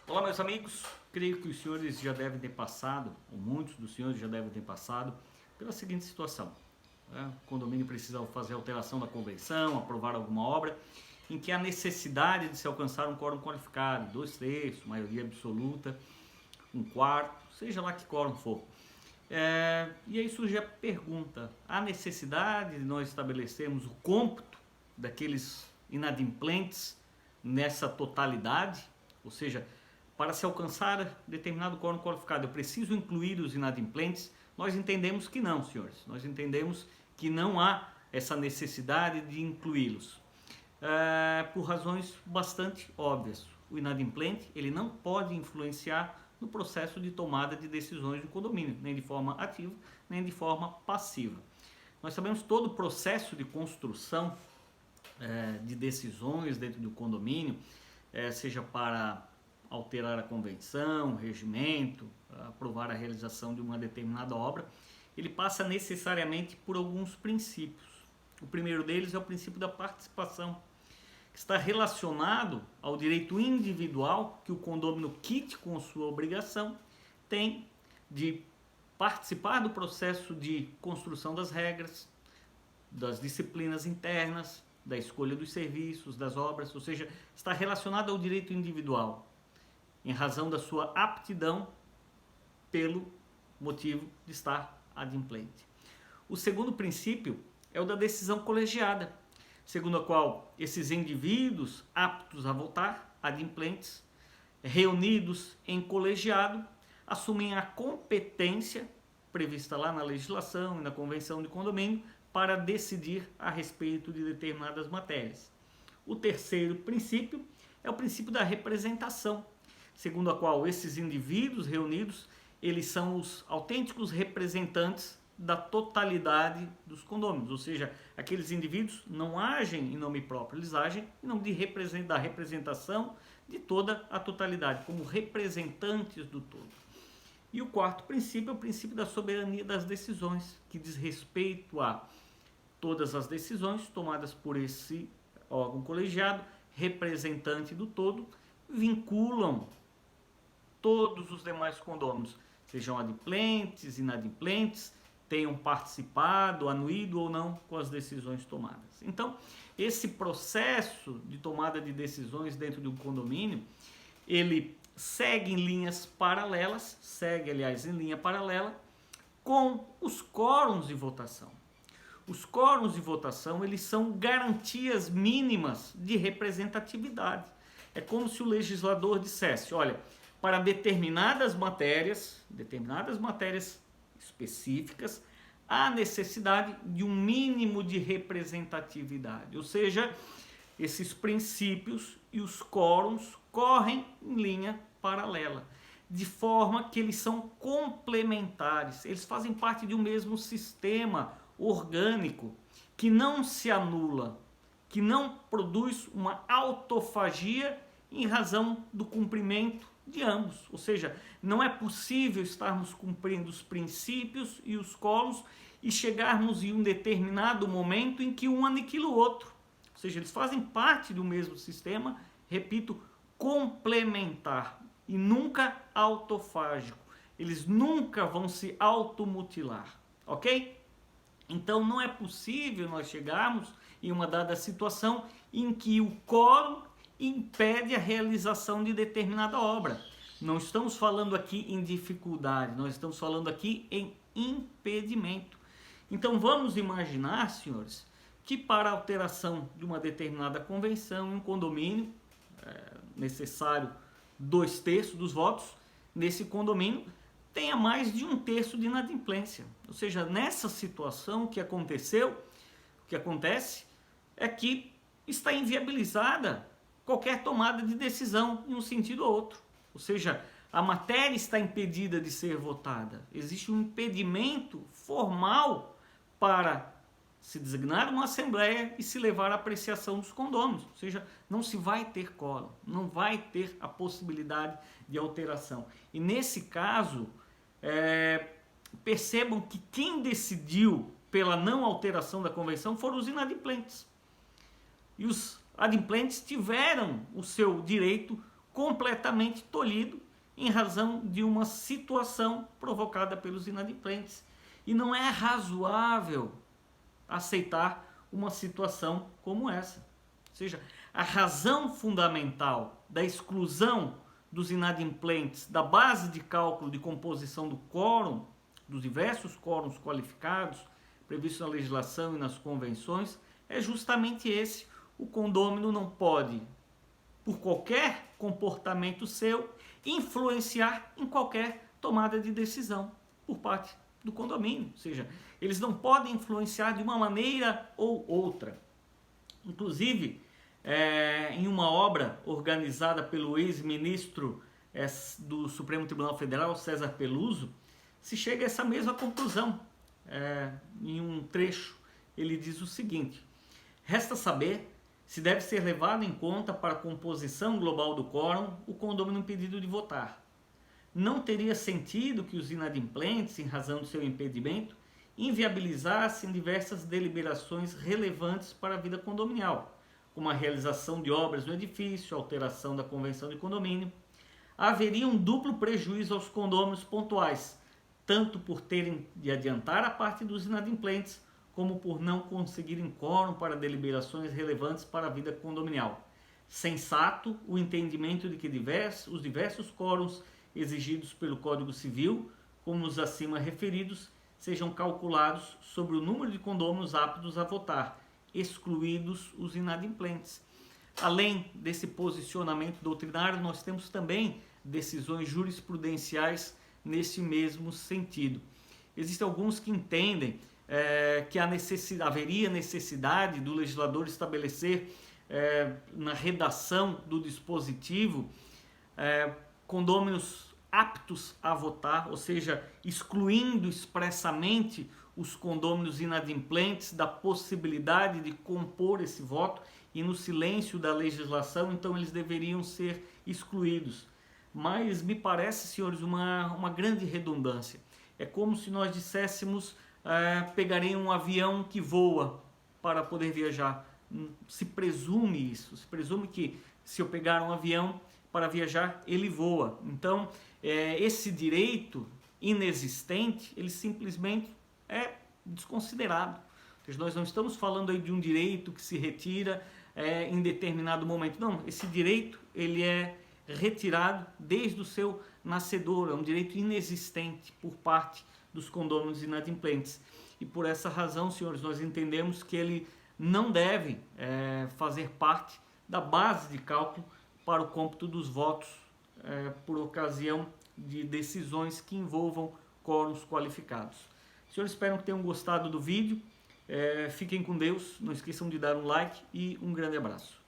Olá, meus amigos. Creio que os senhores já devem ter passado, ou muitos dos senhores já devem ter passado, pela seguinte situação. O condomínio precisa fazer alteração da convenção, aprovar alguma obra, em que há necessidade de se alcançar um quórum qualificado, 2/3, maioria absoluta, 1/4, seja lá que quórum for. E aí surge a pergunta: há necessidade de nós estabelecermos o cômputo daqueles inadimplentes nessa totalidade? Ou seja, para se alcançar determinado quórum qualificado, eu preciso incluir os inadimplentes? Nós entendemos que não, senhores. Nós entendemos que não há essa necessidade de incluí-los. Por razões bastante óbvias. O inadimplente, ele não pode influenciar no processo de tomada de decisões do condomínio, nem de forma ativa, nem de forma passiva. Nós sabemos todo o processo de construção de decisões dentro do condomínio, seja para alterar a convenção, o regimento, aprovar a realização de uma determinada obra, ele passa necessariamente por alguns princípios. O primeiro deles é o princípio da participação, que está relacionado ao direito individual que o condômino quite com sua obrigação tem de participar do processo de construção das regras, das disciplinas internas, da escolha dos serviços, das obras, ou seja, está relacionado ao direito individual, em razão da sua aptidão pelo motivo de estar adimplente. O segundo princípio é o da decisão colegiada, segundo a qual esses indivíduos aptos a votar, adimplentes, reunidos em colegiado, assumem a competência prevista lá na legislação e na convenção de condomínio para decidir a respeito de determinadas matérias. O terceiro princípio é o princípio da representação, segundo a qual esses indivíduos reunidos, eles são os autênticos representantes da totalidade dos condôminos, ou seja, aqueles indivíduos não agem em nome próprio, eles agem em nome da representação de toda a totalidade, como representantes do todo. E o quarto princípio é o princípio da soberania das decisões, que diz respeito a todas as decisões tomadas por esse órgão colegiado, representante do todo, vinculam todos os demais condôminos, sejam adimplentes, inadimplentes, tenham participado, anuído ou não com as decisões tomadas. Então, esse processo de tomada de decisões dentro de um condomínio, ele segue em linhas paralelas, em linha paralela com os quórums de votação. Os quórums de votação, eles são garantias mínimas de representatividade. É como se o legislador dissesse: olha, para determinadas matérias específicas, há necessidade de um mínimo de representatividade. Ou seja, esses princípios e os quórums correm em linha paralela, de forma que eles são complementares, eles fazem parte de um mesmo sistema orgânico que não se anula, que não produz uma autofagia em razão do cumprimento de ambos. Ou seja, não é possível estarmos cumprindo os princípios e os quórums e chegarmos em um determinado momento em que um aniquila o outro. Ou seja, eles fazem parte do mesmo sistema, repito, complementar e nunca autofágico. Eles nunca vão se automutilar, ok? Então não é possível nós chegarmos em uma dada situação em que o quórum impede a realização de determinada obra. Não estamos falando aqui em dificuldade, nós estamos falando aqui em impedimento. Então vamos imaginar, senhores, que para a alteração de uma determinada convenção em um condomínio, necessário 2/3 dos votos, nesse condomínio tenha mais de 1/3 de inadimplência. Ou seja, nessa situação o que acontece é que está inviabilizada qualquer tomada de decisão em um sentido ou outro. Ou seja, a matéria está impedida de ser votada. Existe um impedimento formal para se designar uma assembleia e se levar à apreciação dos condôminos. Ou seja, não se vai ter quórum, não vai ter a possibilidade de alteração. E nesse caso, percebam que quem decidiu pela não alteração da convenção foram os inadimplentes. E os adimplentes tiveram o seu direito completamente tolhido em razão de uma situação provocada pelos inadimplentes. E não é razoável aceitar uma situação como essa. Ou seja, a razão fundamental da exclusão dos inadimplentes da base de cálculo de composição do quórum, dos diversos quórums qualificados previstos na legislação e nas convenções, é justamente esse. O condômino não pode, por qualquer comportamento seu, influenciar em qualquer tomada de decisão por parte do condomínio. Ou seja, eles não podem influenciar de uma maneira ou outra. Inclusive, em uma obra organizada pelo ex-ministro do Supremo Tribunal Federal, César Peluso, se chega a essa mesma conclusão. Em um trecho, ele diz o seguinte: resta saber se deve ser levado em conta para a composição global do quórum o condômino impedido de votar. Não teria sentido que os inadimplentes, em razão do seu impedimento, inviabilizassem diversas deliberações relevantes para a vida condominial, como a realização de obras no edifício, a alteração da convenção de condomínio. Haveria um duplo prejuízo aos condôminos pontuais, tanto por terem de adiantar a parte dos inadimplentes, como por não conseguirem quórum para deliberações relevantes para a vida condominial. Sensato o entendimento de que os diversos quórums exigidos pelo Código Civil, como os acima referidos, sejam calculados sobre o número de condôminos aptos a votar, excluídos os inadimplentes. Além desse posicionamento doutrinário, nós temos também decisões jurisprudenciais nesse mesmo sentido. Existem alguns que entendem que haveria necessidade do legislador estabelecer na redação do dispositivo condôminos aptos a votar, ou seja, excluindo expressamente os condôminos inadimplentes da possibilidade de compor esse voto, e no silêncio da legislação, então eles deveriam ser excluídos. Mas me parece, senhores, uma grande redundância. É como se nós disséssemos pegarei um avião que voa para poder viajar. Se presume isso, se presume que se eu pegar um avião para viajar, ele voa. Então, esse direito inexistente, ele simplesmente é desconsiderado. Nós não estamos falando aí de um direito que se retira em determinado momento. Não, esse direito ele é retirado desde o seu nascedor, é um direito inexistente por parte dos condôminos inadimplentes. E por essa razão, senhores, nós entendemos que ele não deve fazer parte da base de cálculo para o cômputo dos votos por ocasião de decisões que envolvam quórums qualificados. Senhores, espero que tenham gostado do vídeo. Fiquem com Deus, não esqueçam de dar um like e um grande abraço.